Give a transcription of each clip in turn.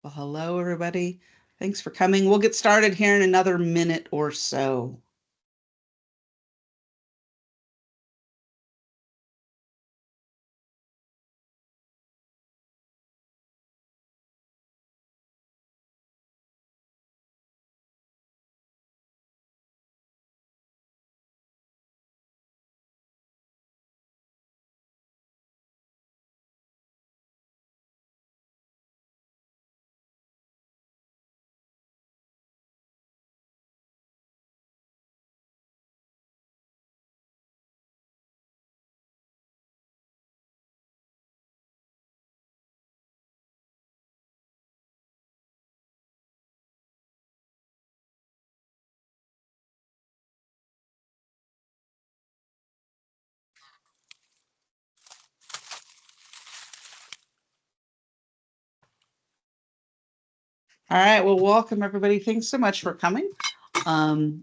Well, hello, everybody. Thanks for coming. We'll get started here in another minute or so. All right. Well, welcome, everybody. Thanks so much for coming. Um,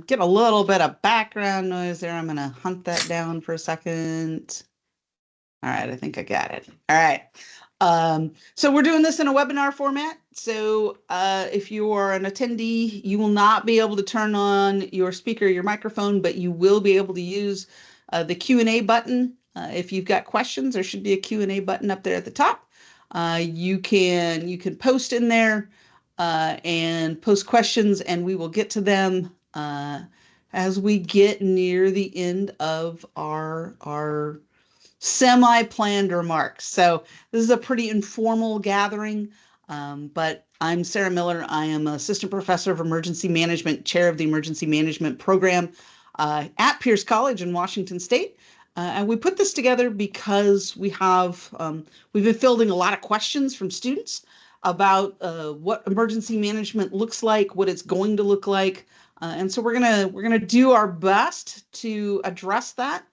get a little bit of background noise there. I'm going to hunt that down for a second. All right. I think I got it. All right. So we're doing this in a webinar format. So if you are an attendee, you will not be able to turn on your speaker, your microphone, but you will be able to use the Q&A button. If you've got questions, there should be a Q&A button up there at the top. You can post in there and post questions, and we will get to them as we get near the end of our semi-planned remarks. So this is a pretty informal gathering, but I'm Sarah Miller. I am Assistant Professor of Emergency Management, Chair of the Emergency Management Program at Pierce College in Washington State. And we put this together because we've been fielding a lot of questions from students about what emergency management looks like, what it's going to look like. And so we're gonna do our best to address that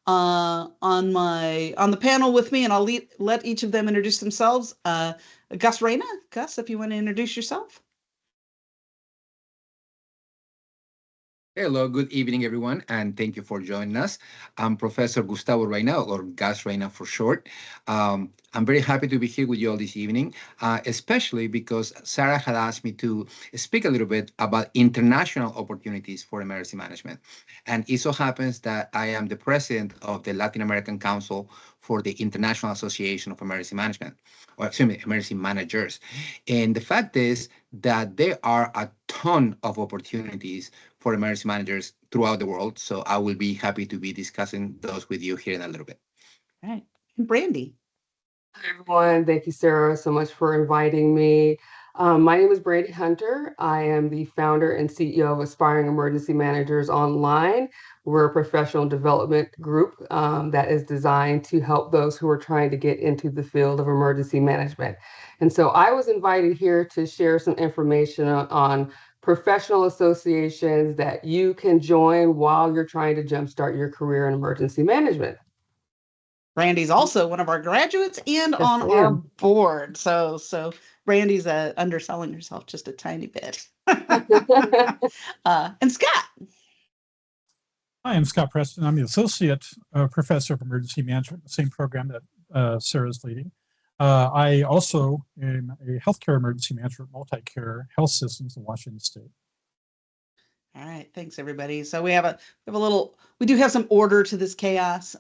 on the panel with me, and I'll let each of them introduce themselves. Gus Reyna. Gus, if you want to introduce yourself. Hello, good evening, everyone, and thank you for joining us. I'm Professor Gustavo Reyna, or Gus Reyna for short. I'm very happy to be here with you all this evening, especially because Sarah had asked me to speak a little bit about international opportunities for emergency management. And it so happens that I am the president of the Latin American Council for the International Association of Emergency Management, or excuse me, emergency managers. And the fact is that there are a ton of opportunities for emergency managers throughout the world. So I will be happy to be discussing those with you here in a little bit. All right. And Brandy. Hi, everyone. Thank you, Sarah, so much for inviting me. My name is Brandy Hunter. I am the founder and CEO of Aspiring Emergency Managers Online. We're a professional development group that is designed to help those who are trying to get into the field of emergency management. And so I was invited here to share some information on professional associations that you can join while you're trying to jumpstart your career in emergency management. Brandy's also one of our graduates and Yes, on I our am. board. So Brandy's underselling herself just a tiny bit. And Scott. Hi, I'm Scott Preston. I'm the Associate Professor of Emergency Management, the same program that Sarah's leading. I also am a healthcare emergency manager at Multicare Health Systems in Washington State. All right, thanks everybody. So we do have some order to this chaos.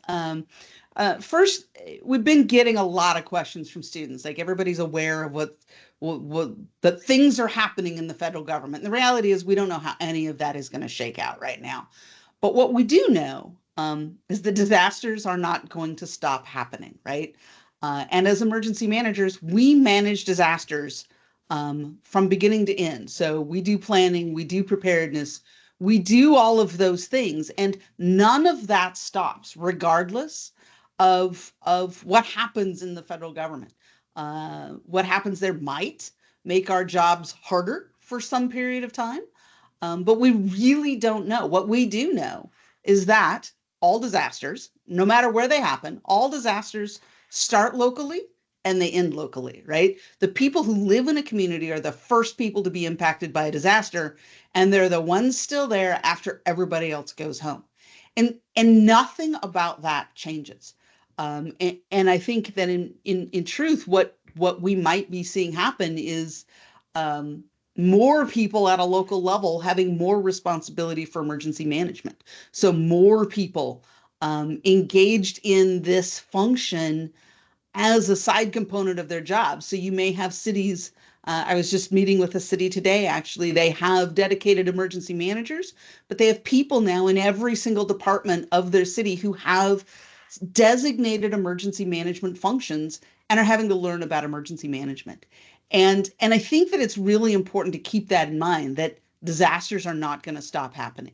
First, we've been getting a lot of questions from students. Like everybody's aware of what that things are happening in the federal government. And the reality is we don't know how any of that is going to shake out right now. But what we do know is the disasters are not going to stop happening, right? And as emergency managers, we manage disasters from beginning to end. So we do planning, we do preparedness, we do all of those things, and none of that stops, regardless of what happens in the federal government. What happens there might make our jobs harder for some period of time, but we really don't know. What we do know is that all disasters, no matter where they happen, all disasters start locally and they end locally, right? The people who live in a community are the first people to be impacted by a disaster, and they're the ones still there after everybody else goes home. And nothing about that changes. And I think that in truth, what what we might be seeing happen is more people at a local level having more responsibility for emergency management. So more people engaged in this function as a side component of their job. So you may have cities. I was just meeting with a city today, actually. They have dedicated emergency managers, but they have people now in every single department of their city who have designated emergency management functions and are having to learn about emergency management. And I think that it's really important to keep that in mind, that disasters are not going to stop happening.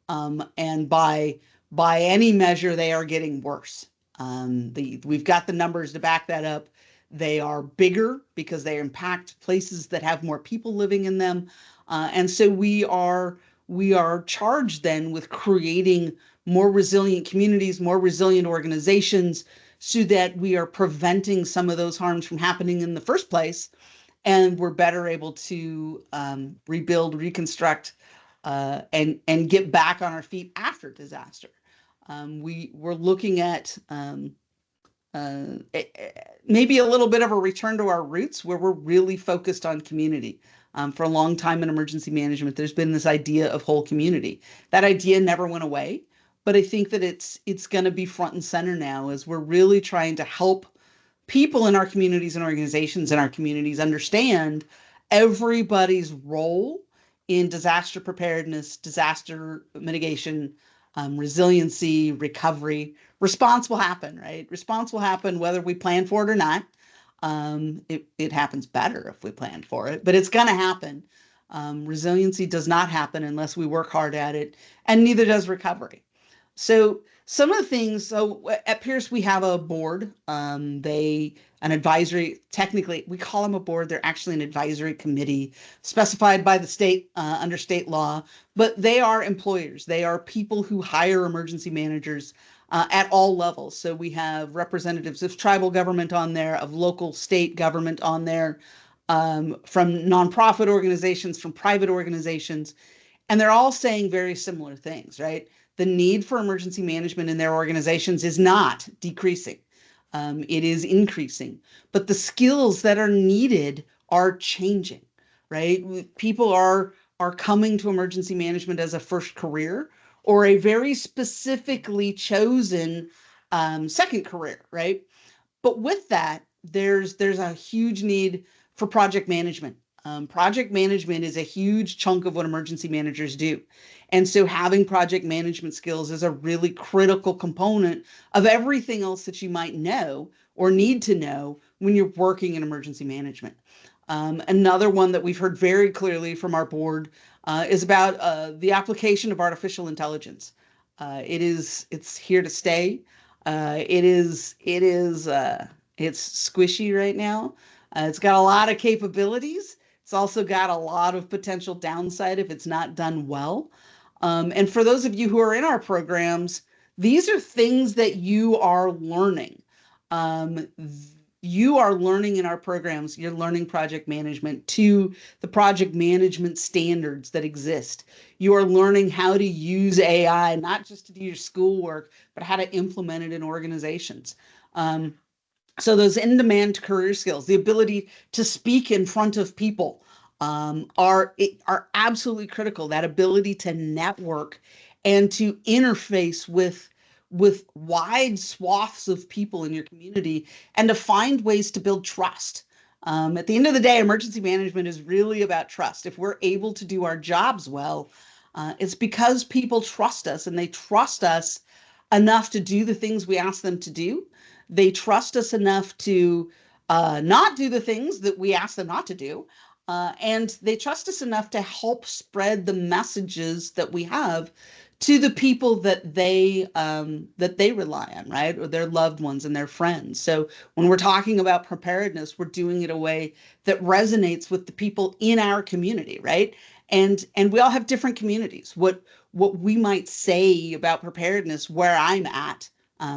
And by any measure, they are getting worse. We've got the numbers to back that up. They are bigger because they impact places that have more people living in them. And so we are charged then with creating more resilient communities, more resilient organizations, so that we are preventing some of those harms from happening in the first place. And we're better able to rebuild, reconstruct, and get back on our feet after disaster. We're looking at maybe a little bit of a return to our roots, where we're really focused on community. For a long time in emergency management, there's been this idea of whole community. That idea never went away, but I think that it's going to be front and center now, as we're really trying to help people in our communities and organizations in our communities understand everybody's role in disaster preparedness, disaster mitigation, resiliency, recovery. Response will happen, right? Response will happen whether we plan for it or not. It happens better if we plan for it, but it's going to happen. Resiliency does not happen unless we work hard at it, and neither does recovery. So some of the things, so at Pierce, we have a board. An advisory, technically, we call them a board. They're actually an advisory committee specified by the state under state law, but they are employers. They are people who hire emergency managers at all levels. So we have representatives of tribal government on there, of local state government on there, from nonprofit organizations, from private organizations, and they're all saying very similar things, right? The need for emergency management in their organizations is not decreasing. It is increasing, but the skills that are needed are changing, right? People are coming to emergency management as a first career or a very specifically chosen second career, right? But with that, there's a huge need for project management. Project management is a huge chunk of what emergency managers do. And so having project management skills is a really critical component of everything else that you might know or need to know when you're working in emergency management. Another one that we've heard very clearly from our board is about the application of artificial intelligence. It's here to stay. It's squishy right now. It's got a lot of capabilities. It's also got a lot of potential downside if it's not done well. And for those of you who are in our programs, these are things that you are learning. You are learning in our programs. You're learning project management to the project management standards that exist. You are learning how to use AI, not just to do your schoolwork, but how to implement it in organizations. So those in-demand career skills, the ability to speak in front of people, are absolutely critical. That ability to network and to interface with wide swaths of people in your community and to find ways to build trust. At the end of the day, emergency management is really about trust. If we're able to do our jobs well, it's because people trust us, and they trust us enough to do the things we ask them to do. They trust us enough to not do the things that we ask them not to do. And they trust us enough to help spread the messages that we have to the people that they rely on, right? Or their loved ones and their friends. So when we're talking about preparedness, we're doing it in a way that resonates with the people in our community, right? And we all have different communities. What we might say about preparedness where I'm at,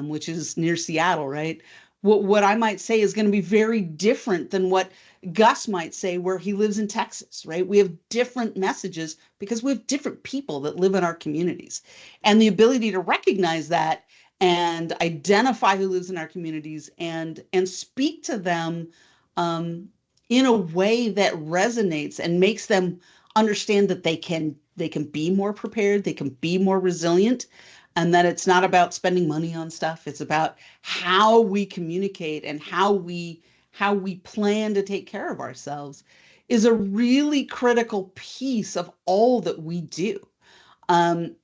which is near Seattle, right? What I might say is going to be very different than what Gus might say where he lives in Texas, right? We have different messages because we have different people that live in our communities. And the ability to recognize that and identify who lives in our communities and speak to them in a way that resonates and makes them understand that they can be more prepared, they can be more resilient, and that it's not about spending money on stuff. It's about how we communicate and how we plan to take care of ourselves is a really critical piece of all that we do. Um,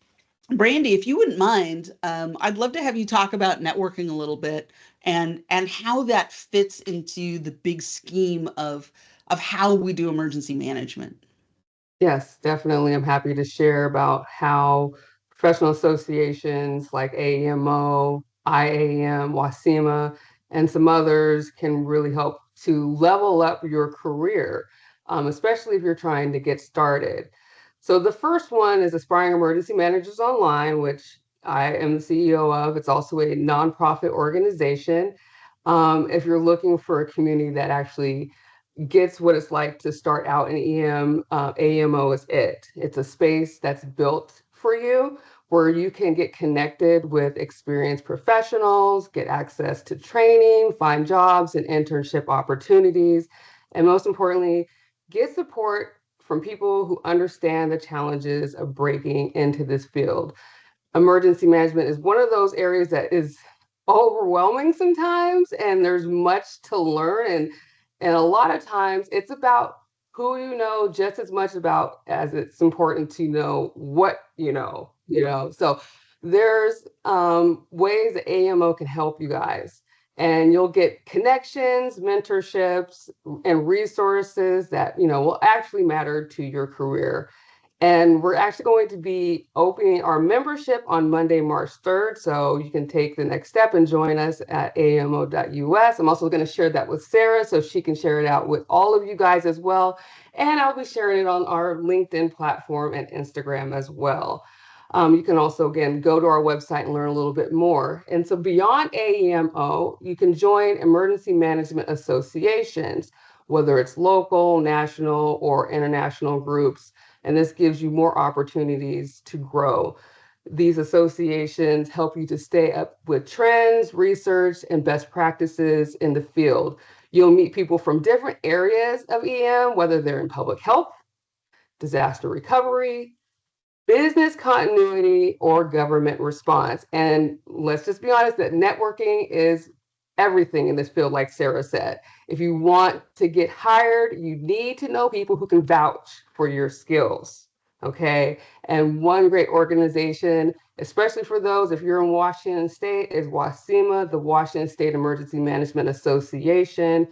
Brandy, if you wouldn't mind, I'd love to have you talk about networking a little bit and how that fits into the big scheme of how we do emergency management. Yes, definitely. I'm happy to share about how professional associations like AEMO, IAM, WASEMA, and some others can really help to level up your career, especially if you're trying to get started. So the first one is Aspiring Emergency Managers Online, which I am the CEO of. It's also a nonprofit organization. If you're looking for a community that actually gets what it's like to start out in EM, AMO is it. It's a space that's built for you where you can get connected with experienced professionals, get access to training, find jobs and internship opportunities, and most importantly, get support from people who understand the challenges of breaking into this field. Emergency management is one of those areas that is overwhelming sometimes, and there's much to learn. And a lot of times it's about who you know just as much about as it's important to know what you know. So there's ways that AMO can help you guys. And you'll get connections, mentorships, and resources that will actually matter to your career. And we're actually going to be opening our membership on Monday, March 3rd. So you can take the next step and join us at amo.us. I'm also going to share that with Sarah so she can share it out with all of you guys as well. And I'll be sharing it on our LinkedIn platform and Instagram as well. You can also, again, go to our website and learn a little bit more. And so beyond AEMO, you can join emergency management associations, whether it's local, national, or international groups. And this gives you more opportunities to grow. These associations help you to stay up with trends, research, and best practices in the field. You'll meet people from different areas of EM, whether they're in public health, disaster recovery, business continuity, or government response. And let's just be honest that networking is everything in this field, like Sarah said. If you want to get hired, you need to know people who can vouch for your skills. Okay. And one great organization, especially for those, if you're in Washington State, is WASEMA, the Washington State Emergency Management Association.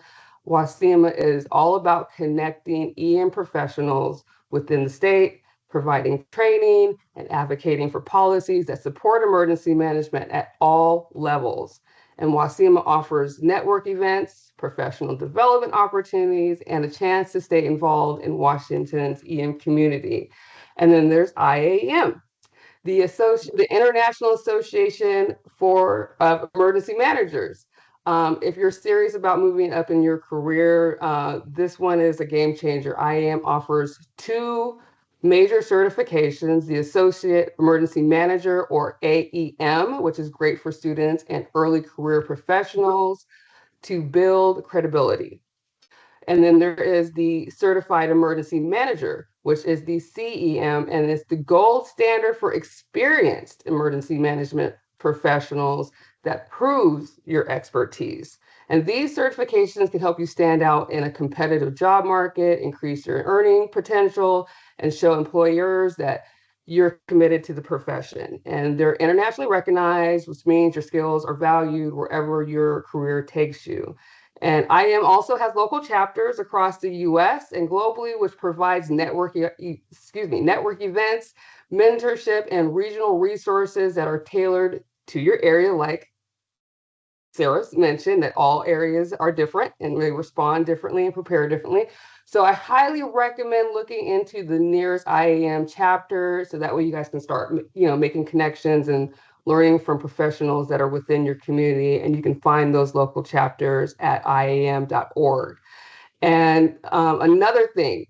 WASEMA is all about connecting EM professionals within the state, providing training and advocating for policies that support emergency management at all levels. And WASEMA offers network events, professional development opportunities, and a chance to stay involved in Washington's EM community. And then there's IAM, the International Association for Emergency Managers. If you're serious about moving up in your career, this one is a game changer. IAM offers 2 major certifications, the Associate Emergency Manager, or AEM, which is great for students and early career professionals to build credibility. And then there is the Certified Emergency Manager, which is the CEM, and it's the gold standard for experienced emergency management professionals that proves your expertise. And these certifications can help you stand out in a competitive job market, increase your earning potential, and show employers that you're committed to the profession. And they're internationally recognized, which means your skills are valued wherever your career takes you. And IAM also has local chapters across the US and globally, which provides network events, mentorship, and regional resources that are tailored to your area, like Sarah's mentioned that all areas are different and they respond differently and prepare differently. So I highly recommend looking into the nearest IAM chapter so that way you guys can start, making connections and learning from professionals that are within your community. And you can find those local chapters at iam.org. And another thing,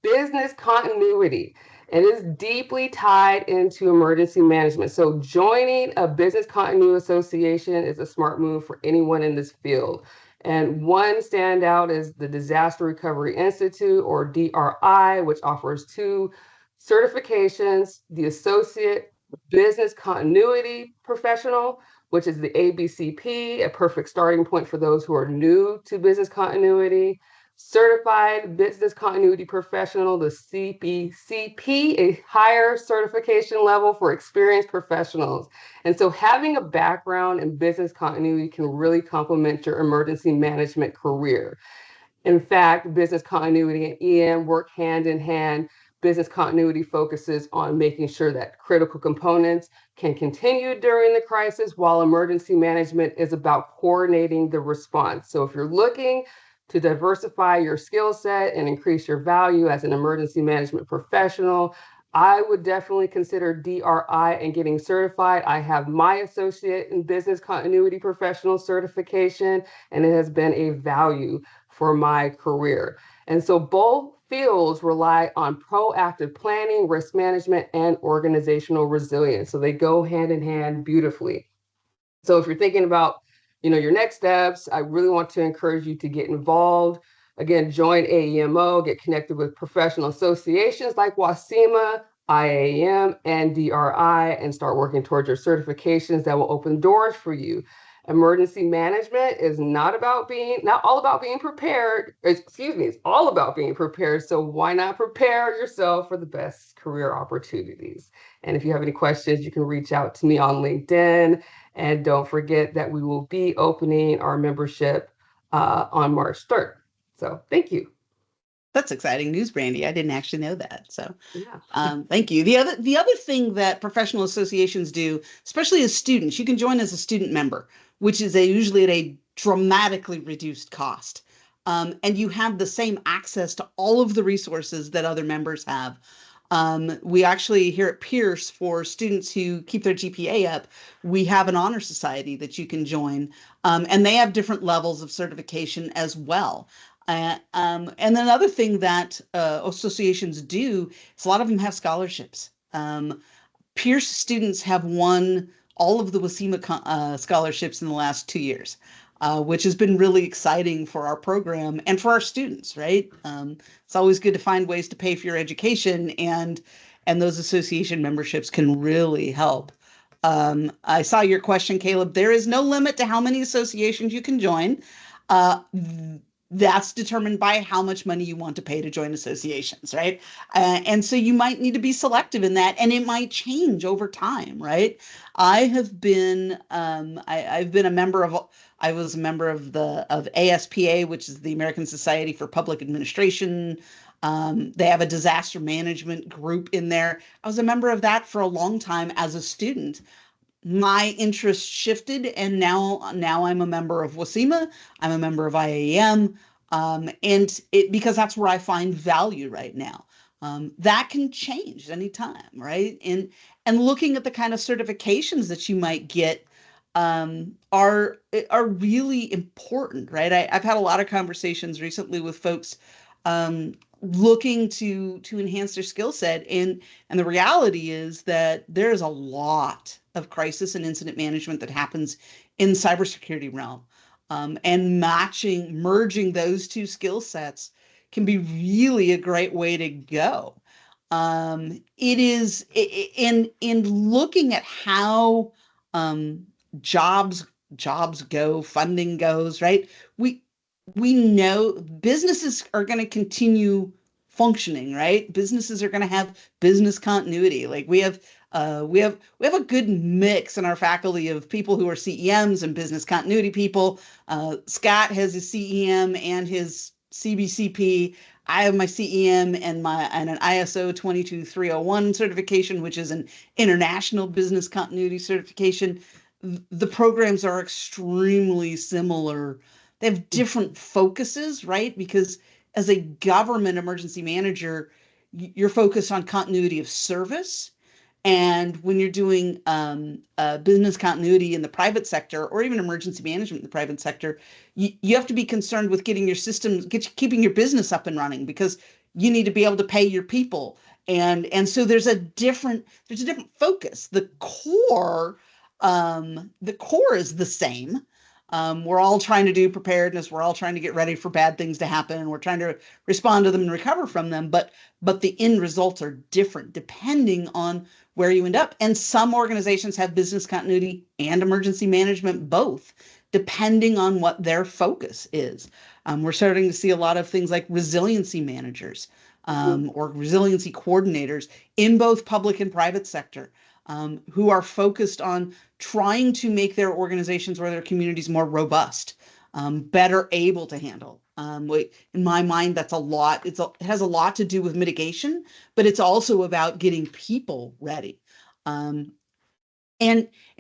business continuity. It is deeply tied into emergency management. So joining a business continuity association is a smart move for anyone in this field. And one standout is the Disaster Recovery Institute, or DRI, which offers 2 certifications: the Associate Business Continuity Professional, which is the ABCP, a perfect starting point for those who are new to business continuity; Certified Business Continuity Professional, the CBCP, a higher certification level for experienced professionals. And so having a background in business continuity can really complement your emergency management career. In fact, business continuity and EM work hand in hand. Business continuity focuses on making sure that critical components can continue during the crisis, while emergency management is about coordinating the response. So if you're looking to diversify your skill set and increase your value as an emergency management professional, I would definitely consider DRI and getting certified. I have my Associate in Business Continuity Professional certification, and it has been a value for my career. And so both fields rely on proactive planning, risk management, and organizational resilience. So they go hand in hand beautifully. So if you're thinking about, your next steps, I really want to encourage you to get involved. Again, join AEMO, get connected with professional associations like WASEMA, IAM, and DRI, and start working towards your certifications that will open doors for you. Emergency management is not all about being prepared. It's all about being prepared. So why not prepare yourself for the best career opportunities? And if you have any questions, you can reach out to me on LinkedIn. And don't forget that we will be opening our membership on March 3rd. So thank you. That's exciting news, Brandy. I didn't actually know that. So Yeah. thank you. The other thing that professional associations do, especially as students, you can join as a student member, which is usually at a dramatically reduced cost. And you have the same access to all of the resources that other members have. We actually here at Pierce, for students who keep their GPA up, we have an honor society that you can join, and they have different levels of certification as well. And another thing that associations do is a lot of them have scholarships. Pierce students have won all of the WASEMA scholarships in the last 2 years, which has been really exciting for our program and for our students, right? It's always good to find ways to pay for your education, and those association memberships can really help. I saw your question, Caleb. There is no limit to how many associations you can join. That's determined by how much money you want to pay to join associations, right? And so you might need to be selective in that, and it might change over time, right? I've been a member of. I was a member of ASPA, which is the American Society for Public Administration. They have a disaster management group in there. I was a member of that for a long time as a student. My interest shifted, and now I'm a member of WASEMA. I'm a member of IAM, and because that's where I find value right now. That can change anytime, right? And looking at the kind of certifications that you might get are really important, right? I've had a lot of conversations recently with folks looking to enhance their skill set, and the reality is that there is a lot of crisis and incident management that happens in cybersecurity realm, and merging those two skill sets can be really a great way to go. It is in looking at how jobs go, funding goes, right? We know businesses are going to continue functioning, right? Businesses are going to have business continuity. Like we have a good mix in our faculty of people who are CEMs and business continuity people. Scott has his CEM and his CBCP. I have my CEM and an ISO 22301 certification, which is an international business continuity certification. The programs are extremely similar. They have different focuses, right? Because as a government emergency manager, you're focused on continuity of service. And when you're doing business continuity in the private sector, or even emergency management in the private sector, you have to be concerned with getting your systems, keeping your business up and running, because you need to be able to pay your people. And so there's a different focus. The core is the same. We're all trying to do preparedness. We're all trying to get ready for bad things to happen, and we're trying to respond to them and recover from them. But the end results are different depending on where you end up. And some organizations have business continuity and emergency management both, depending on what their focus is. We're starting to see a lot of things like resiliency managers or resiliency coordinators in both public and private sector who are focused on trying to make their organizations or their communities more robust, better able to handle. In my mind, that's a lot. It has a lot to do with mitigation, but it's also about getting people ready. And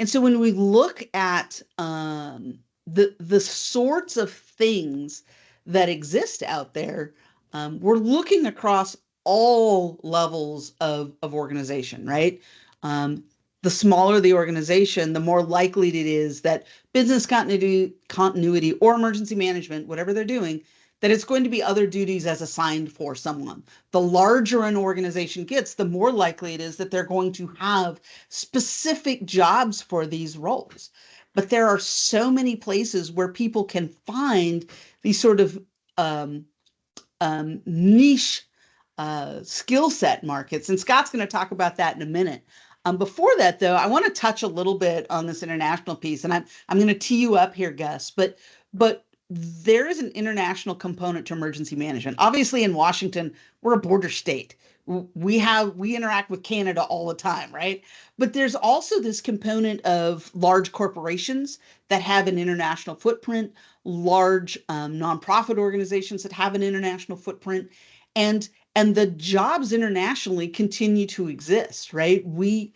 so when we look at the sorts of things that exist out there, we're looking across all levels of organization, right? The smaller the organization, the more likely it is that business continuity or emergency management, whatever they're doing, that it's going to be other duties as assigned for someone. The larger an organization gets, the more likely it is that they're going to have specific jobs for these roles. But there are so many places where people can find these sort of niche skill set markets. And Scott's going to talk about that in a minute. Before that, though, I want to touch a little bit on this international piece, and I'm going to tee you up here, Gus. But there is an international component to emergency management. Obviously, in Washington, we're a border state. We interact with Canada all the time, right? But there's also this component of large corporations that have an international footprint, large nonprofit organizations that have an international footprint, and the jobs internationally continue to exist, right? We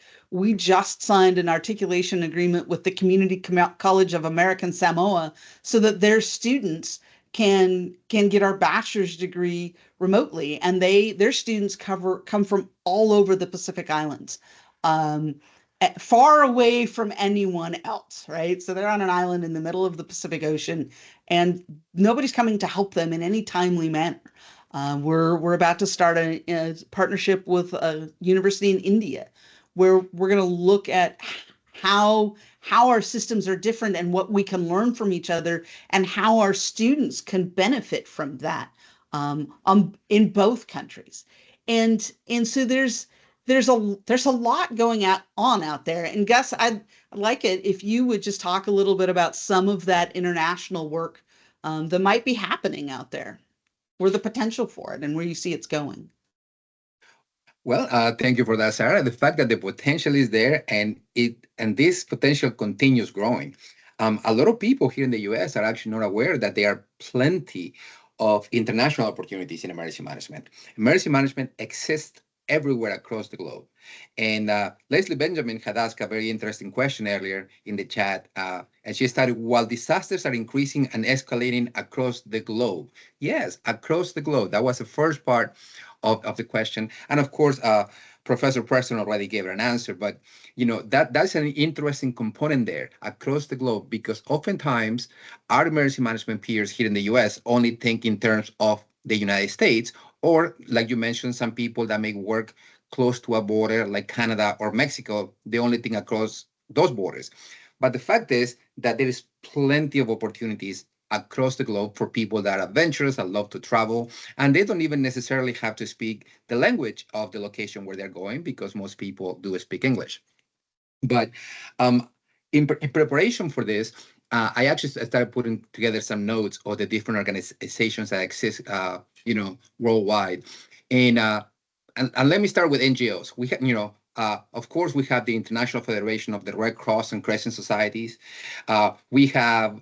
just signed an articulation agreement with the Community College of American Samoa so that their students can get our bachelor's degree remotely, and their students come from all over the Pacific Islands, far away from anyone else, right? So they're on an island in the middle of the Pacific Ocean, and nobody's coming to help them in any timely manner. We're about to start a partnership with a university in India, where we're going to look at how our systems are different and what we can learn from each other, and how our students can benefit from that in both countries. And so there's a lot going on out there. And Gus, I'd like it if you would just talk a little bit about some of that international work that might be happening out there, or the potential for it, and where you see it's going. Well, thank you for that, Sarah. The fact that the potential is there and this potential continues growing. A lot of people here in the U.S. are actually not aware that there are plenty of international opportunities in emergency management. Emergency management exists everywhere across the globe. And Leslie Benjamin had asked a very interesting question earlier in the chat. And she started, while disasters are increasing and escalating across the globe. Yes, across the globe. That was the first part of the question. And of course, Professor Preston already gave her an answer, but that's an interesting component there across the globe, because oftentimes our emergency management peers here in the US only think in terms of the United States, or like you mentioned, some people that may work close to a border like Canada or Mexico, they only think across those borders. But the fact is that there is plenty of opportunities across the globe for people that are adventurous and love to travel, and they don't even necessarily have to speak the language of the location where they're going, because most people do speak English. But in preparation for this, I actually started putting together some notes of the different organizations that exist, worldwide. And let me start with NGOs. We have, of course, we have the International Federation of the Red Cross and Crescent Societies. We have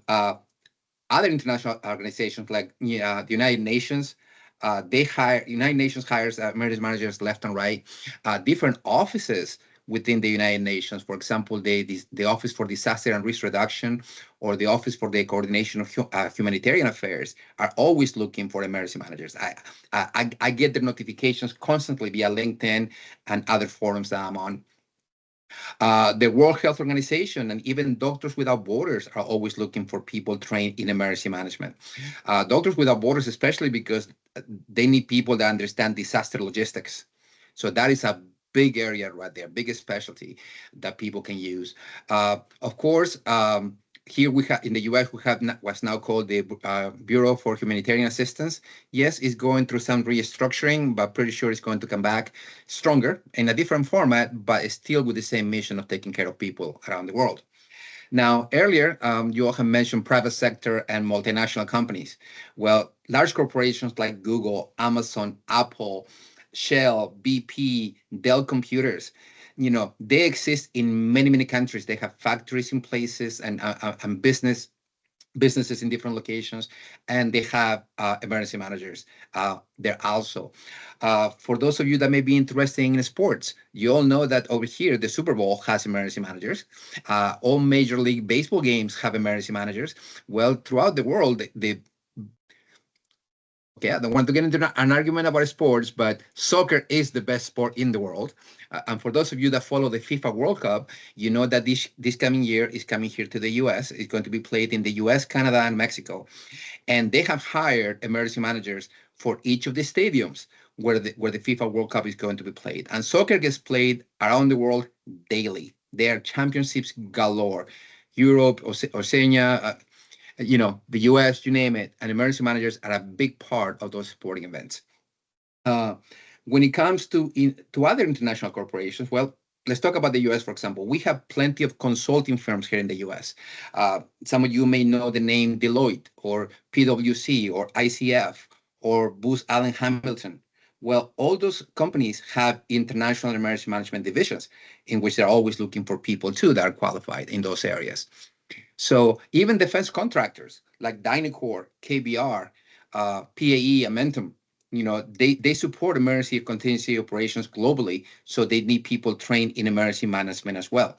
other international organizations like the United Nations. United Nations hires emergency managers left and right. Different offices within the United Nations, for example, the Office for Disaster and Risk Reduction, or the Office for the Coordination of Humanitarian Affairs, are always looking for emergency managers. I get the notifications constantly via LinkedIn and other forums that I'm on. The World Health Organization and even Doctors Without Borders are always looking for people trained in emergency management. Doctors Without Borders, especially because they need people that understand disaster logistics. So that is a big area right there, biggest specialty that people can use. Of course, Here we have in the U.S. we have what's now called the Bureau for Humanitarian Assistance. Yes, it's going through some restructuring, but pretty sure it's going to come back stronger in a different format, but still with the same mission of taking care of people around the world. Now, earlier, you all have mentioned private sector and multinational companies. Well, large corporations like Google, Amazon, Apple, Shell, BP, Dell Computers, they exist in many, many countries. They have factories in places and businesses in different locations, and they have emergency managers there also. For those of you that may be interested in sports, you all know that over here, the Super Bowl has emergency managers. All Major League Baseball games have emergency managers. Well, throughout the world, okay, I don't want to get into an argument about sports, but soccer is the best sport in the world. And for those of you that follow the FIFA World Cup, you know that this coming year is coming here to the US. It's going to be played in the US, Canada, and Mexico. And they have hired emergency managers for each of the stadiums where the FIFA World Cup is going to be played. And soccer gets played around the world daily. There are championships galore. Europe, Oceania, the US, you name it, and emergency managers are a big part of those sporting events. When it comes to other international corporations, well, let's talk about the US, for example. We have plenty of consulting firms here in the US. Some of you may know the name Deloitte or PwC or ICF or Booz Allen Hamilton. Well, all those companies have international emergency management divisions in which they're always looking for people too that are qualified in those areas. So even defense contractors like Dynacorp, KBR, PAE, Amentum, they support emergency contingency operations globally. So they need people trained in emergency management as well.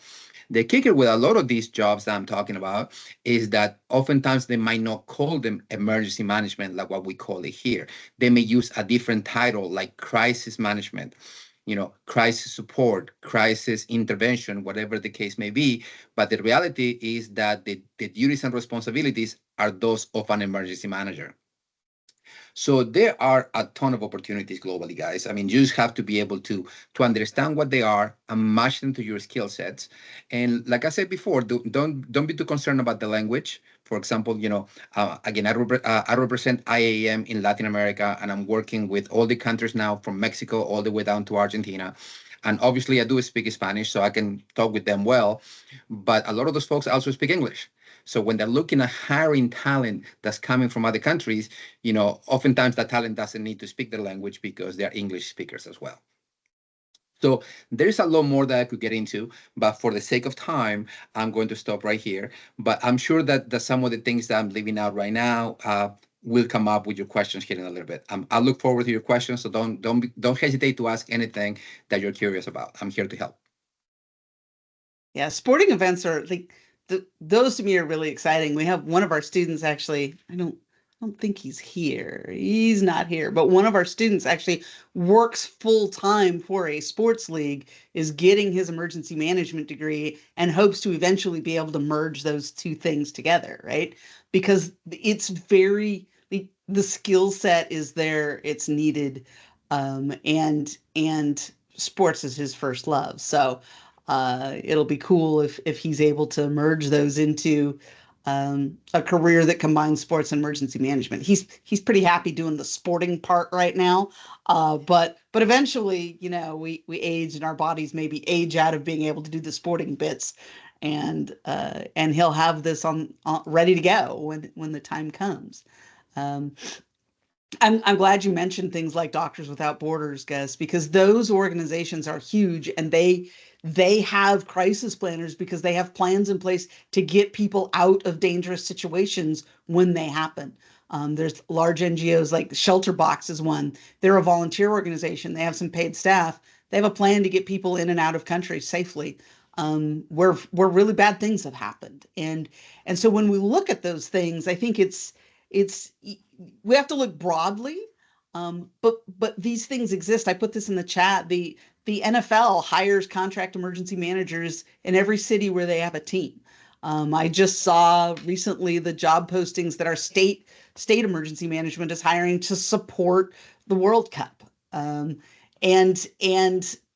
The kicker with a lot of these jobs that I'm talking about is that oftentimes they might not call them emergency management like what we call it here. They may use a different title like crisis management, crisis support, crisis intervention, whatever the case may be. But the reality is that the duties and responsibilities are those of an emergency manager. So there are a ton of opportunities globally, guys. I mean, you just have to be able to understand what they are and match them to your skill sets. And like I said before, don't be too concerned about the language. For example, again, I represent IAM in Latin America, and I'm working with all the countries now from Mexico all the way down to Argentina. And obviously, I do speak Spanish, so I can talk with them well. But a lot of those folks also speak English. So when they're looking at hiring talent that's coming from other countries, oftentimes that talent doesn't need to speak their language because they're English speakers as well. So there's a lot more that I could get into, but for the sake of time, I'm going to stop right here. But I'm sure that some of the things that I'm leaving out right now will come up with your questions here in a little bit. I look forward to your questions, so don't hesitate to ask anything that you're curious about. I'm here to help. Yeah, sporting events are those to me are really exciting. We have one of our students actually, I don't think he's here. He's not here, but one of our students actually works full time for a sports league, is getting his emergency management degree and hopes to eventually be able to merge those two things together, right? Because it's the skill set is there, it's needed, and sports is his first love. So it'll be cool if he's able to merge those into a career that combines sports and emergency management. He's pretty happy doing the sporting part right now, but eventually, we age and our bodies maybe age out of being able to do the sporting bits, and he'll have this on ready to go when the time comes. I'm glad you mentioned things like Doctors Without Borders, Gus, because those organizations are huge, and they have crisis planners because they have plans in place to get people out of dangerous situations when they happen. There's large NGOs like Shelter Box is one. They're a volunteer organization. They have some paid staff. They have a plan to get people in and out of country safely where really bad things have happened. And so when we look at those things, I think we have to look broadly, but these things exist. I put this in the chat. The NFL hires contract emergency managers in every city where they have a team. I just saw recently the job postings that our state emergency management is hiring to support the World Cup. And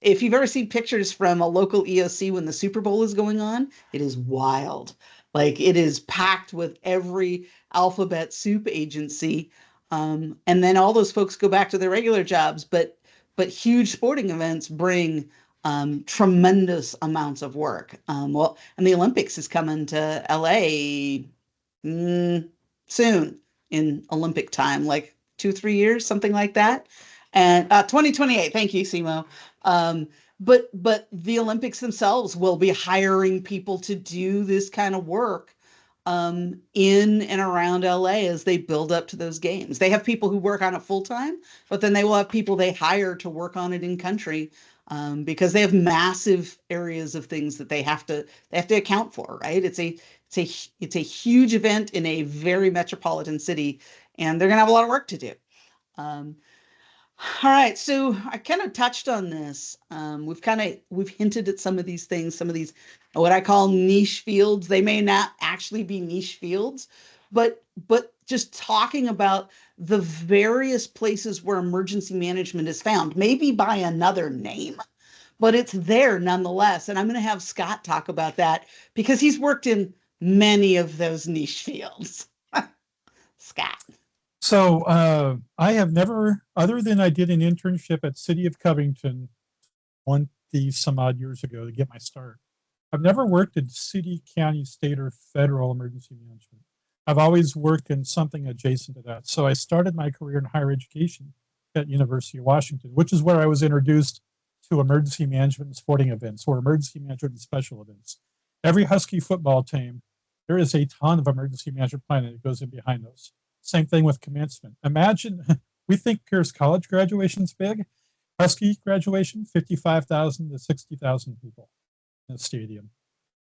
if you've ever seen pictures from a local EOC when the Super Bowl is going on, it is wild. Like it is packed with every alphabet soup agency. And then all those folks go back to their regular jobs, but huge sporting events bring tremendous amounts of work. Well, and the Olympics is coming to LA soon in Olympic time, like 2, 3 years, something like that. And 2028. Thank you, Simo. But the Olympics themselves will be hiring people to do this kind of work in and around LA as they build up to those games. They have people who work on it full time, but then they will have people they hire to work on it in country because they have massive areas of things that they have to account for. Right? It's a huge event in a very metropolitan city, and they're gonna have a lot of work to do. Um, all right, so I kind of touched on this. We've hinted at some of these things, some of these what I call niche fields. They may not actually be niche fields, but just talking about the various places where emergency management is found, maybe by another name, but it's there nonetheless. And I'm going to have Scott talk about that because he's worked in many of those niche fields. Scott. So I have never, other than I did an internship at City of Covington 20 some odd years ago to get my start. I've never worked in city, county, state, or federal emergency management. I've always worked in something adjacent to that. So I started my career in higher education at University of Washington, which is where I was introduced to emergency management and sporting events, or emergency management and special events. Every Husky football team, there is a ton of emergency management planning that goes in behind those. Same thing with commencement. Imagine, we think Pierce College graduation's big. Husky graduation, 55,000 to 60,000 people in the stadium.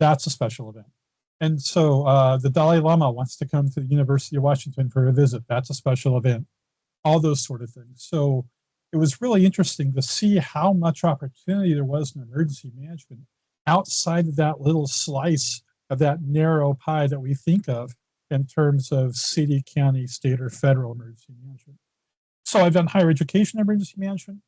That's a special event. And so the Dalai Lama wants to come to the University of Washington for a visit. That's a special event. All those sort of things. So it was really interesting to see how much opportunity there was in emergency management outside of that little slice of that narrow pie that we think of in terms of city, county, state, or federal emergency management. So I've done higher education emergency management.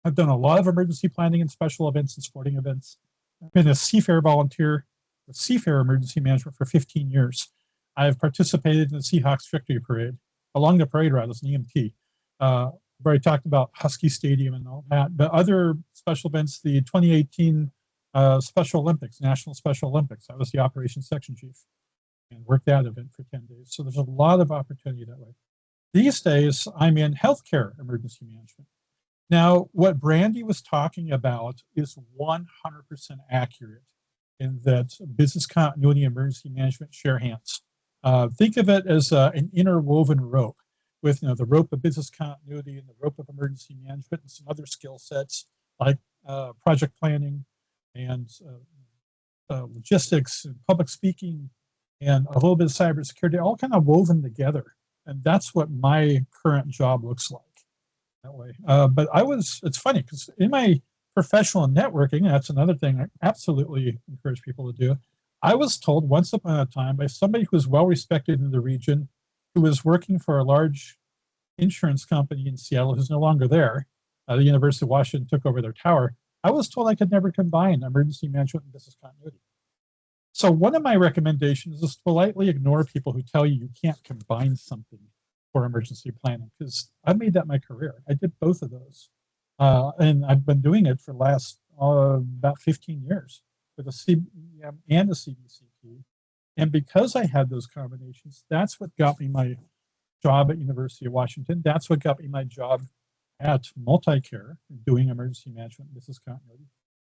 I've done a lot of emergency planning and special events and sporting events. I've been a Seafair volunteer with Seafair Emergency Management for 15 years. I've participated in the Seahawks Victory Parade along the parade route as an EMT. I've already talked about Husky Stadium and all that, but other special events, the 2018 Special Olympics, National Special Olympics, I was the operations section chief and worked that event for 10 days. So there's a lot of opportunity that way. These days, I'm in healthcare emergency management. Now, what Brandy was talking about is 100% accurate in that business continuity and emergency management share hands. Think of it as an interwoven rope with the rope of business continuity and the rope of emergency management and some other skill sets like project planning and logistics and public speaking and a little bit of cybersecurity, all kind of woven together. And that's what my current job looks like that way. But it's funny because in my professional networking, that's another thing I absolutely encourage people to do. I was told once upon a time by somebody who was well respected in the region, who was working for a large insurance company in Seattle, who's no longer there. The University of Washington took over their tower. I was told I could never combine emergency management and business continuity. So one of my recommendations is to politely ignore people who tell you can't combine something for emergency planning, because I made that my career. I did both of those. And I've been doing it for the last about 15 years with a CBM and a CDCP. And because I had those combinations, that's what got me my job at University of Washington. That's what got me my job at Multicare, doing emergency management and business continuity.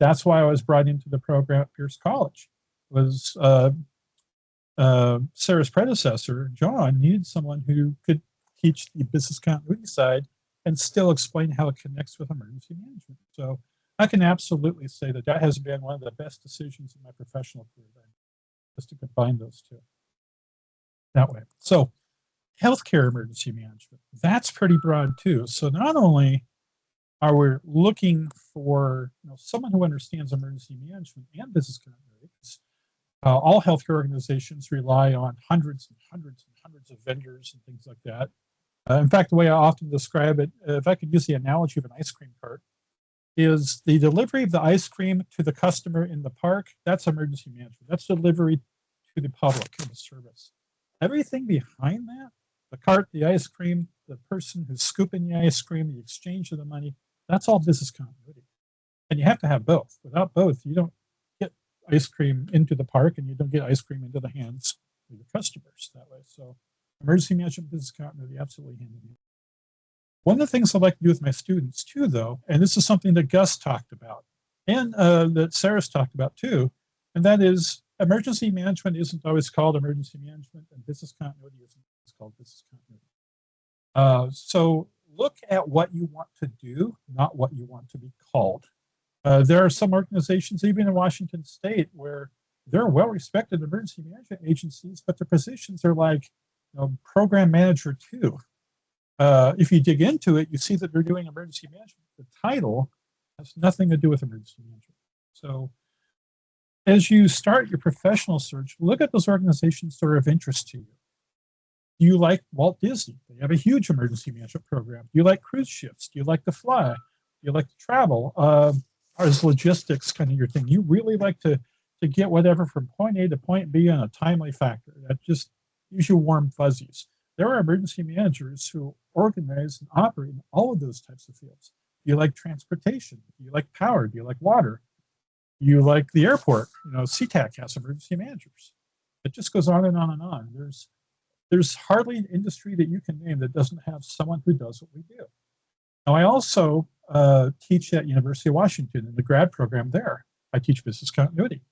That's why I was brought into the program at Pierce College. Was Sarah's predecessor, John, needed someone who could teach the business continuity side and still explain how it connects with emergency management. So I can absolutely say that that has been one of the best decisions in my professional career, just to combine those two that way. So healthcare emergency management, that's pretty broad too. So not only are we looking for someone who understands emergency management and business continuity, all healthcare organizations rely on hundreds and hundreds and hundreds of vendors and things like that. In fact, the way I often describe it, if I could use the analogy of an ice cream cart, is the delivery of the ice cream to the customer in the park. That's emergency management. That's delivery to the public in the service. Everything behind that, the cart, the ice cream, the person who's scooping the ice cream, the exchange of the money, that's all business continuity. And you have to have both. Without both, you don't get ice cream into the park and you don't get ice cream into the hands of your customers that way. So emergency management, business continuity, absolutely hand in hand. One of the things I like to do with my students too, though, and this is something that Gus talked about and that Sarah's talked about too, and that is emergency management isn't always called emergency management, and business continuity isn't always called business continuity. So look at what you want to do, not what you want to be called. There are some organizations, even in Washington State, where they're well-respected emergency management agencies, but their positions are like, program manager too. If you dig into it, you see that they're doing emergency management. The title has nothing to do with emergency management. So as you start your professional search, look at those organizations that are of interest to you. Do you like Walt Disney? They have a huge emergency management program. Do you like cruise ships? Do you like to fly? Do you like to travel? Or is logistics kind of your thing? You really like to get whatever from point A to point B on a timely factor. That just gives you warm fuzzies. There are emergency managers who organize and operate in all of those types of fields. Do you like transportation? Do you like power? Do you like water? Do you like the airport? SeaTac has emergency managers. It just goes on and on and on. There's hardly an industry that you can name that doesn't have someone who does what we do. Now, I also teach at University of Washington in the grad program there. I teach business continuity.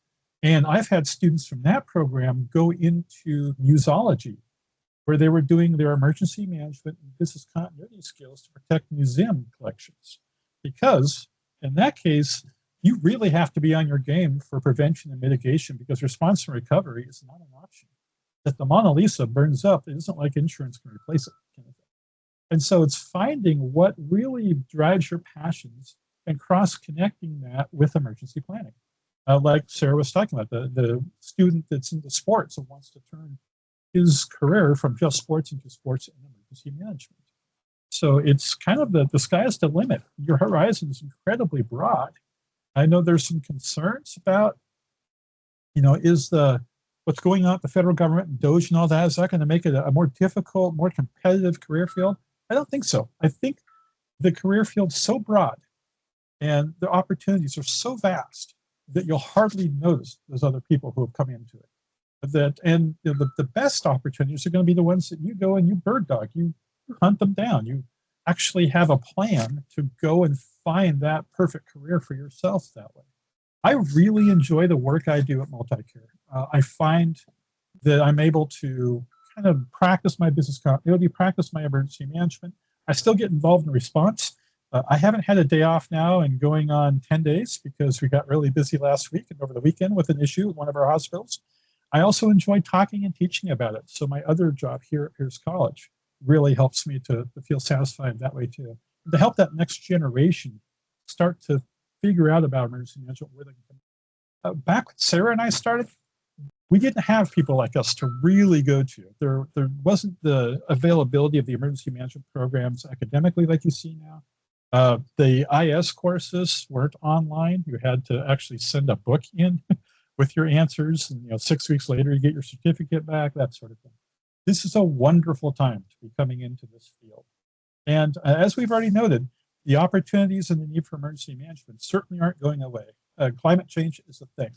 And I've had students from that program go into museology, where they were doing their emergency management and business continuity skills to protect museum collections. Because in that case, you really have to be on your game for prevention and mitigation, because response and recovery is not an option. If the Mona Lisa burns up, it isn't like insurance can replace it. And so it's finding what really drives your passions and cross-connecting that with emergency planning. Like Sarah was talking about, the student that's into sports and wants to turn his career from just sports into sports and emergency management. So it's kind of the sky's the limit. Your horizon is incredibly broad. I know there's some concerns about, is what's going on at the federal government and DOGE and all that, is that going to make it a more difficult, more competitive career field? I don't think so. I think the career field's so broad and the opportunities are so vast that you'll hardly notice those other people who have come into it. The best opportunities are going to be the ones that you go and you bird dog, you hunt them down. You actually have a plan to go and find that perfect career for yourself that way. I really enjoy the work I do at MultiCare. I find that I'm able to kind of practice my business continuity, practice my emergency management. I still get involved in response. I haven't had a day off now and going on 10 days because we got really busy last week and over the weekend with an issue at one of our hospitals. I also enjoy talking and teaching about it. So my other job here at Pierce College really helps me to feel satisfied that way too. To help that next generation start to figure out about emergency management, where they can. Back when Sarah and I started, we didn't have people like us to really go to. There wasn't the availability of the emergency management programs academically like you see now. The IS courses weren't online. You had to actually send a book in with your answers, and 6 weeks later you get your certificate back, that sort of thing. This is a wonderful time to be coming into this field. And as we've already noted, the opportunities and the need for emergency management certainly aren't going away. Climate change is a thing,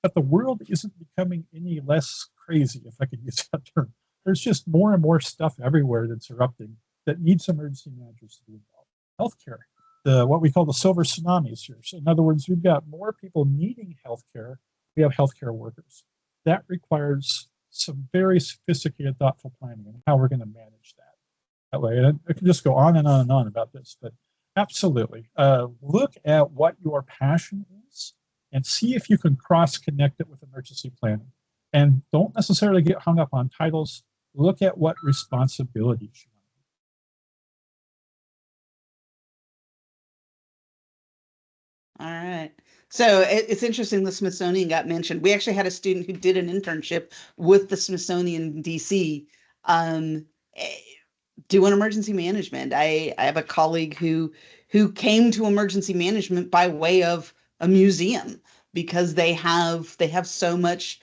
but the world isn't becoming any less crazy, if I could use that term. There's just more and more stuff everywhere that's erupting that needs emergency managers to be involved. Healthcare, what we call the silver tsunamis here. So in other words, we've got more people needing healthcare. We have healthcare workers. That requires some very sophisticated, thoughtful planning and how we're going to manage that way. And I can just go on and on and on about this, but absolutely. Look at what your passion is and see if you can cross-connect it with emergency planning. And don't necessarily get hung up on titles. Look at what responsibilities you want. All right. So it's interesting the Smithsonian got mentioned. We actually had a student who did an internship with the Smithsonian DC doing emergency management. I have a colleague who who came to emergency management by way of a museum because they have so much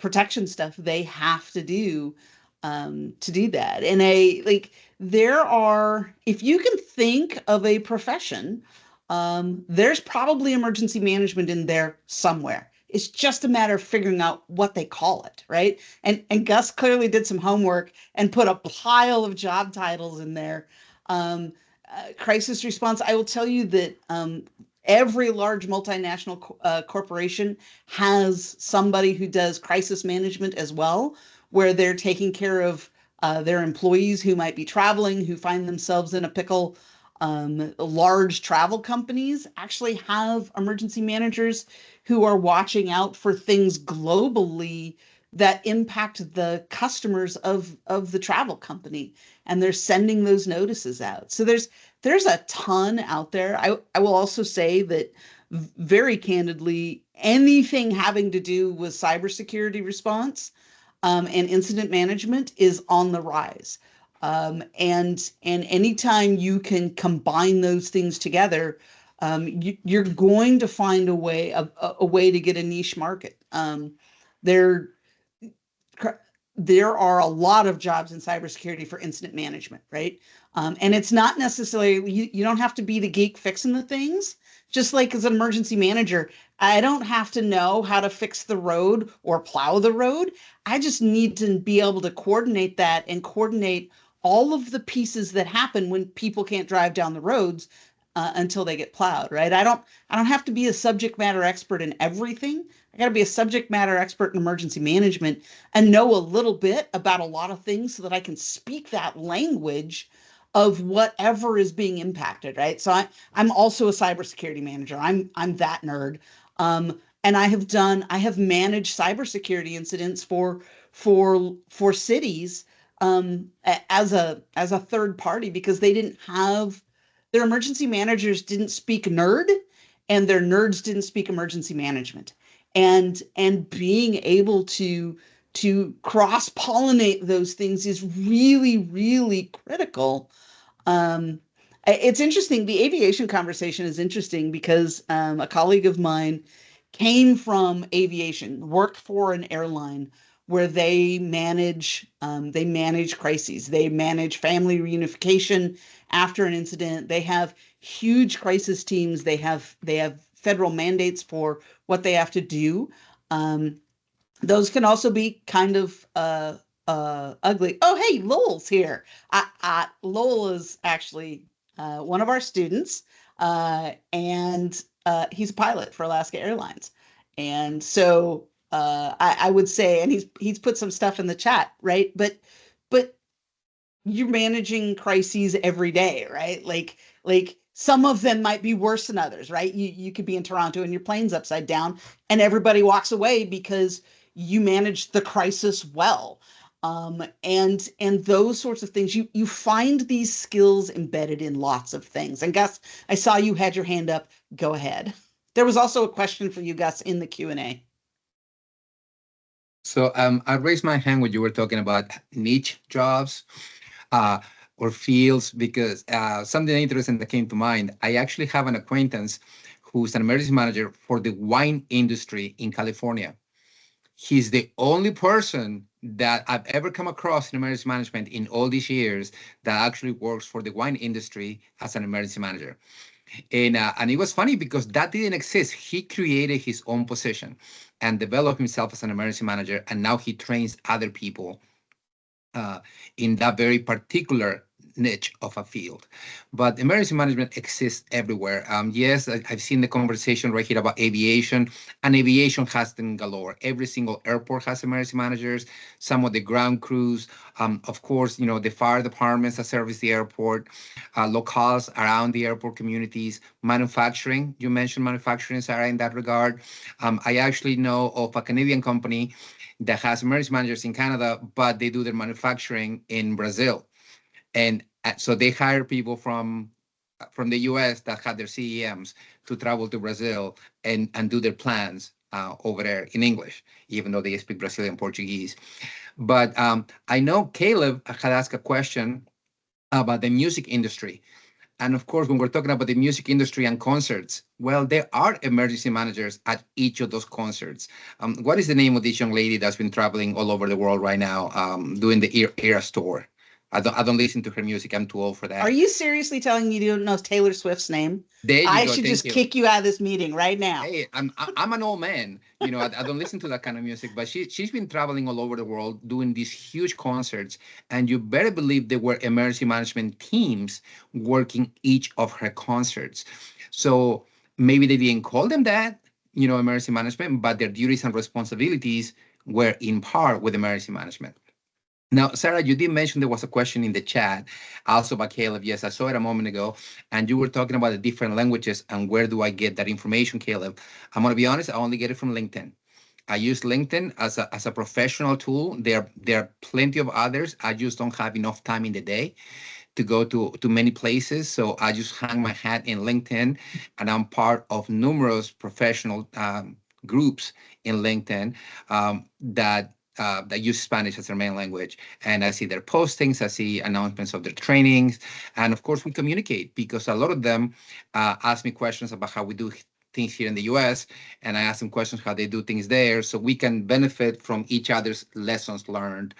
protection stuff they have to do that. And there are, if you can think of a profession, there's probably emergency management in there somewhere. It's just a matter of figuring out what they call it, right? And Gus clearly did some homework and put a pile of job titles in there. Crisis response. I will tell you that every large multinational corporation has somebody who does crisis management as well, where they're taking care of their employees who might be traveling, who find themselves in a pickle. Large travel companies actually have emergency managers who are watching out for things globally that impact the customers of the travel company, and they're sending those notices out. So there's a ton out there. I will also say that very candidly, anything having to do with cybersecurity response and incident management is on the rise. And anytime you can combine those things together, you're going to find a way to get a niche market. There are a lot of jobs in cybersecurity for incident management, right? And it's not necessarily, you don't have to be the geek fixing the things. Just like as an emergency manager, I don't have to know how to fix the road or plow the road. I just need to be able to coordinate that and coordinate all of the pieces that happen when people can't drive down the roads until they get plowed, right? I don't have to be a subject matter expert in everything. I got to be a subject matter expert in emergency management and know a little bit about a lot of things so that I can speak that language of whatever is being impacted, right? So I'm also a cybersecurity manager. I'm that nerd. And I have managed cybersecurity incidents for cities as a third party because they didn't have, their emergency managers didn't speak nerd and their nerds didn't speak emergency management. And being able to cross-pollinate those things is really, really critical. It's interesting. The aviation conversation is interesting because a colleague of mine came from aviation, worked for an airline where they manage crises. They manage family reunification after an incident. They have huge crisis teams. They have federal mandates for what they have to do. Those can also be kind of ugly. Oh, hey, Lowell's here. Lowell is actually one of our students, and he's a pilot for Alaska Airlines. And so I would say, and he's put some stuff in the chat, right? But you're managing crises every day, right? Like some of them might be worse than others, right? You could be in Toronto and your plane's upside down and everybody walks away because you managed the crisis well. And those sorts of things, you find these skills embedded in lots of things. And Gus, I saw you had your hand up. Go ahead. There was also a question for you, Gus, in the Q&A. So I raised my hand when you were talking about niche jobs or fields because something interesting that came to mind. I actually have an acquaintance who's an emergency manager for the wine industry in California. He's the only person that I've ever come across in emergency management in all these years that actually works for the wine industry as an emergency manager. And it was funny because that didn't exist. He created his own position and developed himself as an emergency manager. And now he trains other people in that very particular niche of a field. But emergency management exists everywhere. Yes, I've seen the conversation right here about aviation, and aviation has them galore. Every single airport has emergency managers, some of the ground crews, of course, the fire departments that service the airport, locales around the airport communities, manufacturing. You mentioned manufacturing, Sarah, in that regard. I actually know of a Canadian company that has emergency managers in Canada, but they do their manufacturing in Brazil. And so they hire people from the US that had their CEMs to travel to Brazil and do their plans over there in English, even though they speak Brazilian Portuguese. But I know Caleb had asked a question about the music industry. And of course, when we're talking about the music industry and concerts, well, there are emergency managers at each of those concerts. What is the name of this young lady that's been traveling all over the world right now, doing the Eras tour? I don't listen to her music. I'm too old for that. Are you seriously telling me you don't know Taylor Swift's name? There you I go. should Thank just you. kick you out of this meeting right now. Hey, I'm an old man. You know, I don't listen to that kind of music, but she's been traveling all over the world doing these huge concerts, and you better believe there were emergency management teams working each of her concerts. So maybe they didn't call them that, you know, emergency management, but their duties and responsibilities were in par with emergency management. Now, Sarah, you did mention there was a question in the chat also by Caleb. Yes, I saw it a moment ago. And you were talking about the different languages and where do I get that information, Caleb? I'm going to be honest, I only get it from LinkedIn. I use LinkedIn as a professional tool. There are plenty of others. I just don't have enough time in the day to go to many places. So I just hang my hat in LinkedIn, and I'm part of numerous professional groups in LinkedIn that use Spanish as their main language. And I see their postings, I see announcements of their trainings. And of course, we communicate because a lot of them ask me questions about how we do things here in the US. And I ask them questions how they do things there. So we can benefit from each other's lessons learned.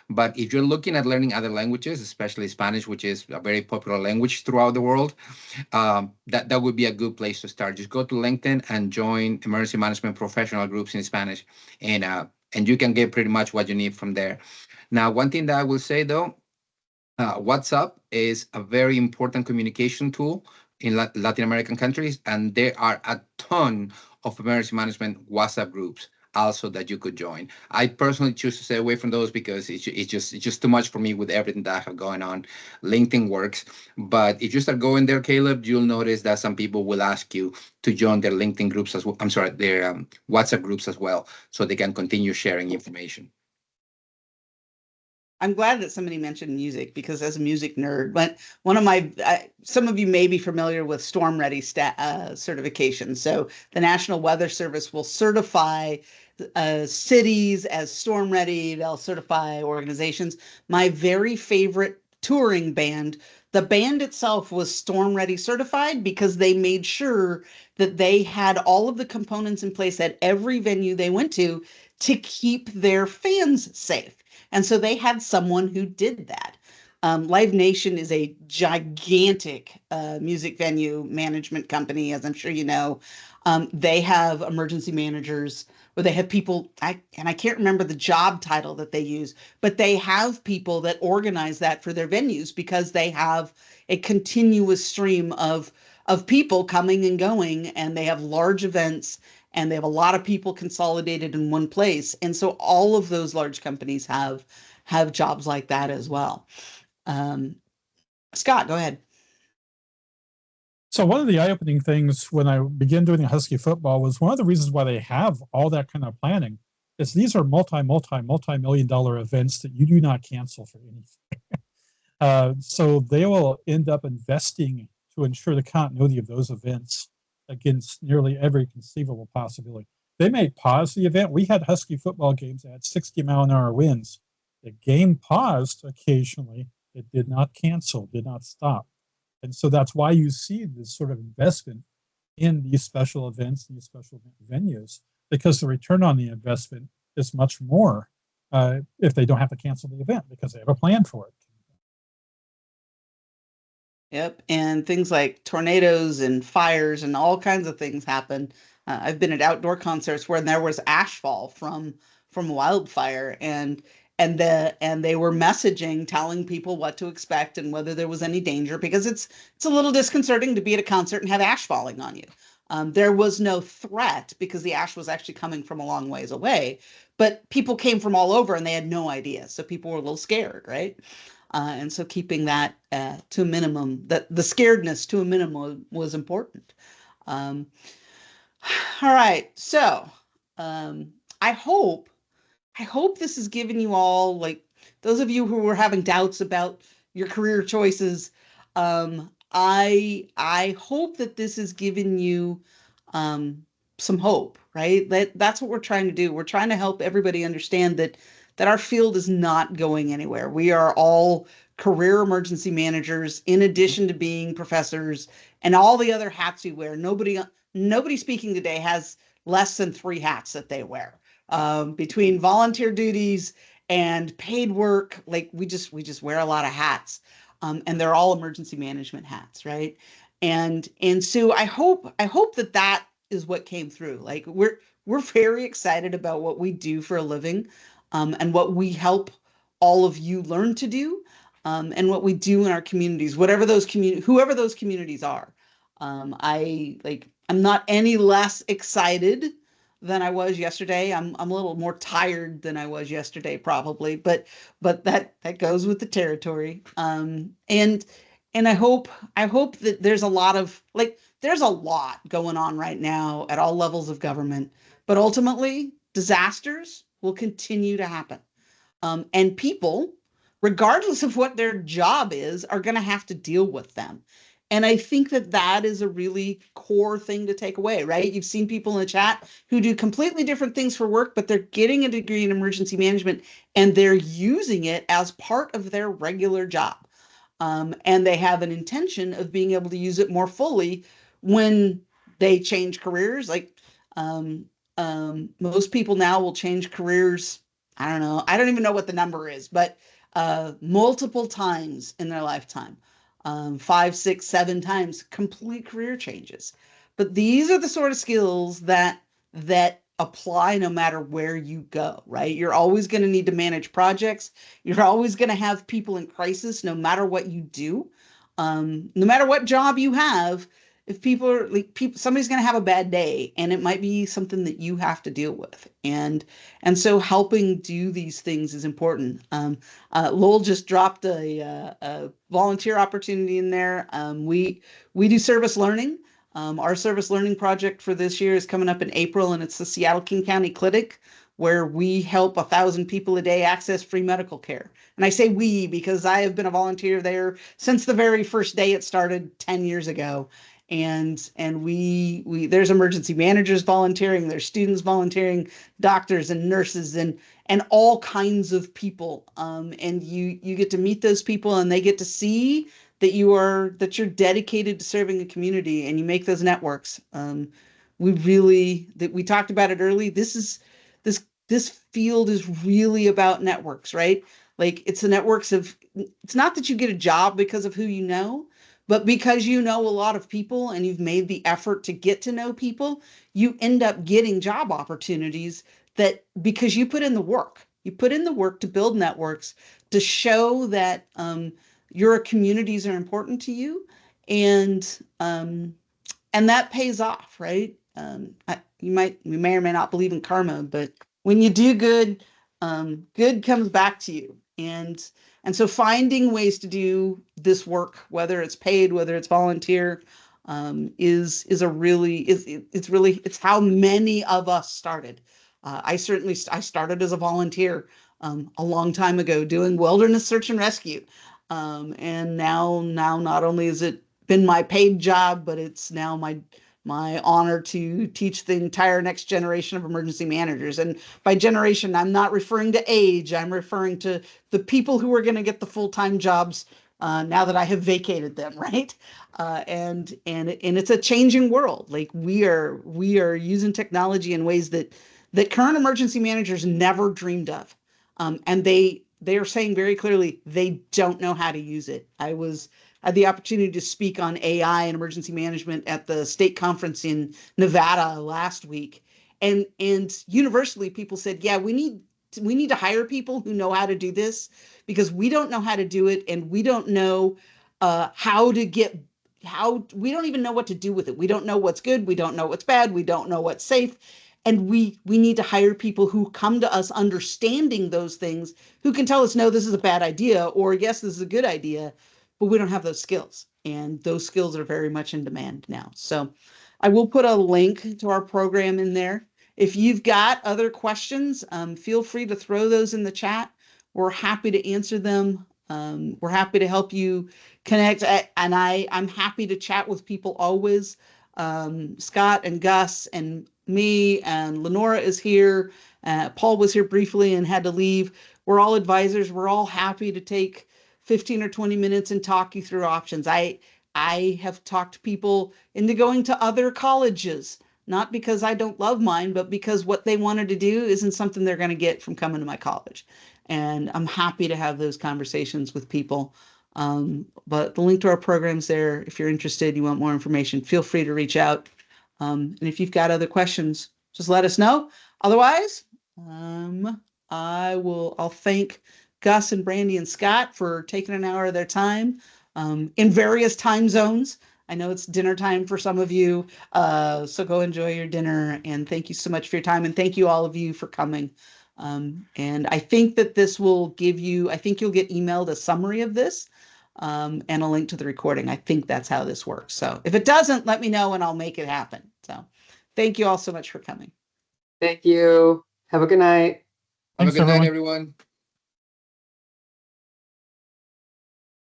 But if you're looking at learning other languages, especially Spanish, which is a very popular language throughout the world, that would be a good place to start. Just go to LinkedIn and join emergency management professional groups in Spanish, and you can get pretty much what you need from there. Now, one thing that I will say though, WhatsApp is a very important communication tool in Latin American countries, and there are a ton of emergency management WhatsApp groups also that you could join. I personally choose to stay away from those because it's just too much for me with everything that I have going on. LinkedIn works, but if you start going there, Caleb, you'll notice that some people will ask you to join their LinkedIn groups as well. I'm sorry, their WhatsApp groups as well, so they can continue sharing information. I'm glad that somebody mentioned music because as a music nerd, but one of my, some of you may be familiar with Storm Ready certification. So the National Weather Service will certify cities as storm ready. They'll certify organizations. My very favorite touring band, the band itself was storm ready certified because they made sure that they had all of the components in place at every venue they went to keep their fans safe. And so they had someone who did that. Live Nation is a gigantic music venue management company, as I'm sure you know. They have emergency managers, or they have people, I can't remember the job title that they use, but they have people that organize that for their venues because they have a continuous stream of people coming and going, and they have large events, and they have a lot of people consolidated in one place. And so all of those large companies have jobs like that as well. Scott, go ahead. So one of the eye-opening things when I began doing Husky football was one of the reasons why they have all that kind of planning is these are multi-million dollar events that you do not cancel for anything. So they will end up investing to ensure the continuity of those events against nearly every conceivable possibility. They may pause the event. We had Husky football games that had 60-mile-an-hour winds. The game paused occasionally. It did not cancel, did not stop. And so that's why you see this sort of investment in these special events, these special venues, because the return on the investment is much more if they don't have to cancel the event because they have a plan for it. Yep. And things like tornadoes and fires and all kinds of things happen. I've been at outdoor concerts where there was ashfall from wildfire, and they were messaging telling people what to expect and whether there was any danger, because it's a little disconcerting to be at a concert and have ash falling on you. There was no threat because the ash was actually coming from a long ways away, but people came from all over and they had no idea. So people were a little scared, right? And so keeping that to a minimum, that the scaredness to a minimum was important. All right. So I hope this has given you all, like those of you who were having doubts about your career choices, I hope that this has given you some hope, right? That's what we're trying to do. We're trying to help everybody understand that that our field is not going anywhere. We are all career emergency managers in addition to being professors and all the other hats we wear. Nobody speaking today has less than 3 hats that they wear. Between volunteer duties and paid work, like we just wear a lot of hats. And they're all emergency management hats, right? And so I hope that is what came through. Like we're very excited about what we do for a living, and what we help all of you learn to do, and what we do in our communities, whoever those communities are. I'm not any less excited than I was yesterday. I'm a little more tired than I was yesterday, probably, but that goes with the territory. And I hope that there's a lot going on right now at all levels of government, but ultimately disasters will continue to happen. And people, regardless of what their job is, are going to have to deal with them. And I think that is a really core thing to take away, right? You've seen people in the chat who do completely different things for work, but they're getting a degree in emergency management and they're using it as part of their regular job. And they have an intention of being able to use it more fully when they change careers. Most people now will change careers. I don't know. I don't even know what the number is, but multiple times in their lifetime, 5, 6, 7 times, complete career changes. But these are the sort of skills that apply no matter where you go, right? You're always going to need to manage projects. You're always going to have people in crisis, no matter what you do, no matter what job you have. If somebody's going to have a bad day, and it might be something that you have to deal with, and so helping do these things is important. Lowell just dropped a volunteer opportunity in there. We do service learning. Our service learning project for this year is coming up in April, and it's the Seattle King County Clinic, where we help 1,000 people a day access free medical care. And I say we because I have been a volunteer there since the very first day it started 10 years ago. And we there's emergency managers volunteering, there's students volunteering, doctors and nurses and all kinds of people. And you get to meet those people, and they get to see that you're dedicated to serving the community, and you make those networks. We talked about it early. This field is really about networks, right? Like it's not that you get a job because of who you know, but because you know a lot of people and you've made the effort to get to know people, you end up getting job opportunities because you put in the work. You put in the work to build networks, to show that your communities are important to you, and that pays off, right? We may or may not believe in karma, but when you do good, good comes back to you. And so finding ways to do this work, whether it's paid, whether it's volunteer, it's how many of us started. I started as a volunteer a long time ago doing wilderness search and rescue. And now not only has it been my paid job, but it's now my honor to teach the entire next generation of emergency managers. And by generation, I'm not referring to age. I'm referring to the people who are going to get the full-time jobs now that I have vacated them, right? And it's a changing world. Like we are using technology in ways that current emergency managers never dreamed of. And they are saying very clearly they don't know how to use it. I had the opportunity to speak on AI and emergency management at the state conference in Nevada last week. And universally people said, yeah, we need to hire people who know how to do this, because we don't know how to do it. And we don't know we don't even know what to do with it. We don't know what's good. We don't know what's bad. We don't know what's safe. And we need to hire people who come to us understanding those things, who can tell us, no, this is a bad idea, or yes, this is a good idea. But we don't have those skills, and those skills are very much in demand now. So I will put a link to our program in there. If you've got other questions, feel free to throw those in the chat. We're happy to answer them. We're happy to help you connect. And I'm happy to chat with people always. Scott and Gus and me and Lenora is here. Paul was here briefly and had to leave. We're all advisors. We're all happy to take 15 or 20 minutes and talk you through options. I have talked people into going to other colleges, not because I don't love mine, but because what they wanted to do isn't something they're going to get from coming to my college. And I'm happy to have those conversations with people. But the link to our program's there. If you're interested, you want more information, feel free to reach out. And if you've got other questions, just let us know. Otherwise, I'll thank Gus and Brandy and Scott for taking an hour of their time in various time zones. I know it's dinner time for some of you, so go enjoy your dinner. And thank you so much for your time. And thank you all of you for coming. And I think that this will give you, I think you'll get emailed a summary of this and a link to the recording. I think that's how this works. So if it doesn't, let me know and I'll make it happen. So thank you all so much for coming. Thank you. Have a good night. Have a Thanks, good night, everyone. everyone.